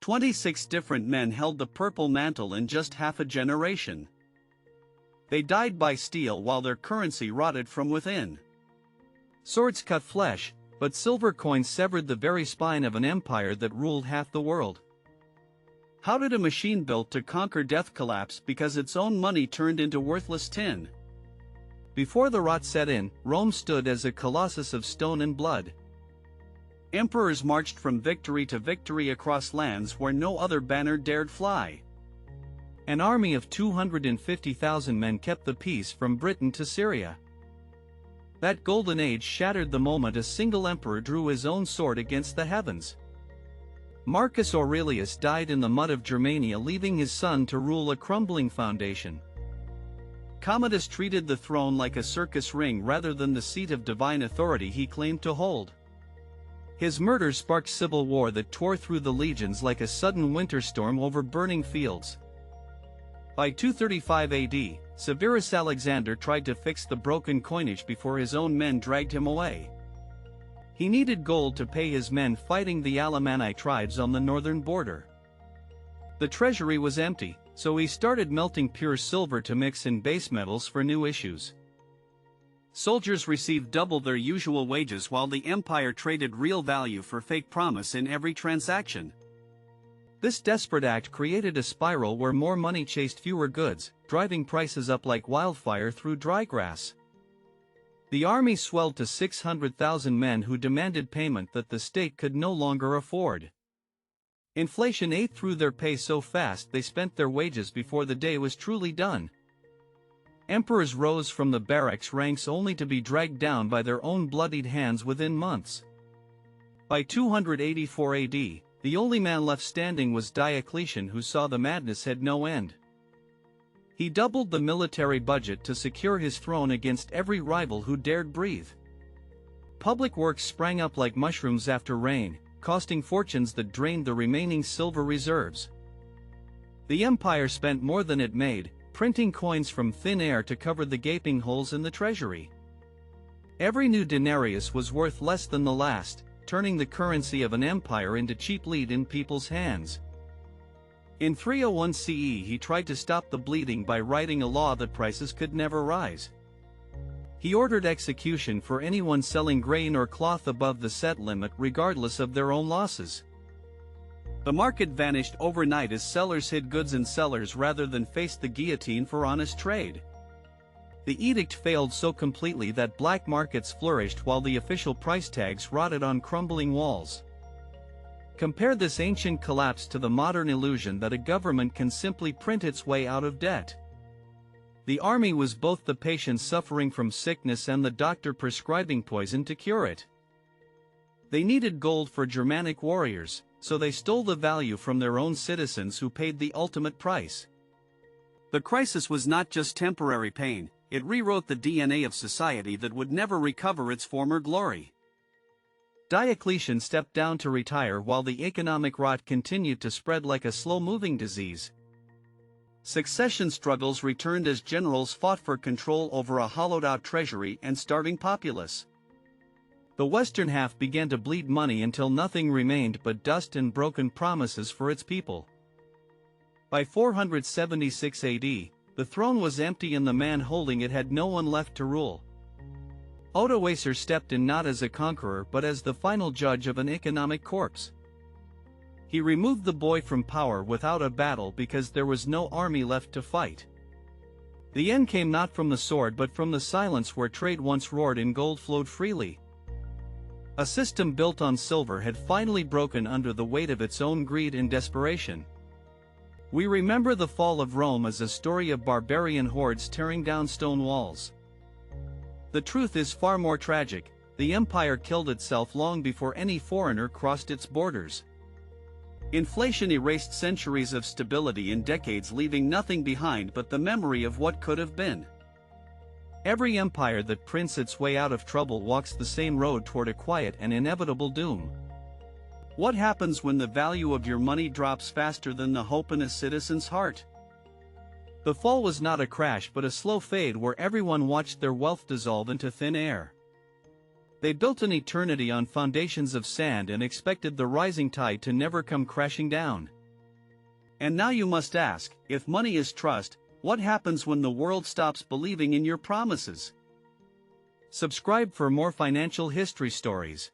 26 different men held the purple mantle in just half a generation. They died by steel while their currency rotted from within. Swords cut flesh, but silver coins severed the very spine of an empire that ruled half the world. How did a machine built to conquer death collapse because its own money turned into worthless tin? Before the rot set in, Rome stood as a colossus of stone and blood. Emperors marched from victory to victory across lands where no other banner dared fly. An army of 250,000 men kept the peace from Britain to Syria. That golden age shattered the moment a single emperor drew his own sword against the heavens. Marcus Aurelius died in the mud of Germania, leaving his son to rule a crumbling foundation. Commodus treated the throne like a circus ring rather than the seat of divine authority he claimed to hold. His murder sparked civil war that tore through the legions like a sudden winter storm over burning fields. By 235 AD, Severus Alexander tried to fix the broken coinage before his own men dragged him away. He needed gold to pay his men fighting the Alemanni tribes on the northern border. The treasury was empty, so he started melting pure silver to mix in base metals for new issues. Soldiers received double their usual wages while the empire traded real value for fake promise in every transaction. This desperate act created a spiral where more money chased fewer goods, driving prices up like wildfire through dry grass. The army swelled to 600,000 men who demanded payment that the state could no longer afford. Inflation ate through their pay so fast they spent their wages before the day was truly done. Emperors rose from the barracks ranks only to be dragged down by their own bloodied hands within months. By 284 AD, the only man left standing was Diocletian, who saw the madness had no end. He doubled the military budget to secure his throne against every rival who dared breathe. Public works sprang up like mushrooms after rain, costing fortunes that drained the remaining silver reserves. The empire spent more than it made, printing coins from thin air to cover the gaping holes in the treasury. Every new denarius was worth less than the last, turning the currency of an empire into cheap lead in people's hands. In 301 CE he tried to stop the bleeding by writing a law that prices could never rise. He ordered execution for anyone selling grain or cloth above the set limit regardless of their own losses. The market vanished overnight as sellers hid goods in cellars rather than face the guillotine for honest trade. The edict failed so completely that black markets flourished while the official price tags rotted on crumbling walls. Compare this ancient collapse to the modern illusion that a government can simply print its way out of debt. The army was both the patient suffering from sickness and the doctor prescribing poison to cure it. They needed gold for Germanic warriors, so they stole the value from their own citizens who paid the ultimate price. The crisis was not just temporary pain, it rewrote the DNA of society that would never recover its former glory. Diocletian stepped down to retire while the economic rot continued to spread like a slow-moving disease. Succession struggles returned as generals fought for control over a hollowed-out treasury and starving populace. The western half began to bleed money until nothing remained but dust and broken promises for its people. By 476 AD, the throne was empty and the man holding it had no one left to rule. Odoacer stepped in not as a conqueror but as the final judge of an economic corpse. He removed the boy from power without a battle because there was no army left to fight. The end came not from the sword but from the silence where trade once roared and gold flowed freely. A system built on silver had finally broken under the weight of its own greed and desperation. We remember the fall of Rome as a story of barbarian hordes tearing down stone walls. The truth is far more tragic. The empire killed itself long before any foreigner crossed its borders. Inflation erased centuries of stability in decades, leaving nothing behind but the memory of what could have been. Every empire that prints its way out of trouble walks the same road toward a quiet and inevitable doom. What happens when the value of your money drops faster than the hope in a citizen's heart? The fall was not a crash but a slow fade where everyone watched their wealth dissolve into thin air. They built an eternity on foundations of sand and expected the rising tide to never come crashing down. And now you must ask, if money is trust, what happens when the world stops believing in your promises? Subscribe for more financial history stories.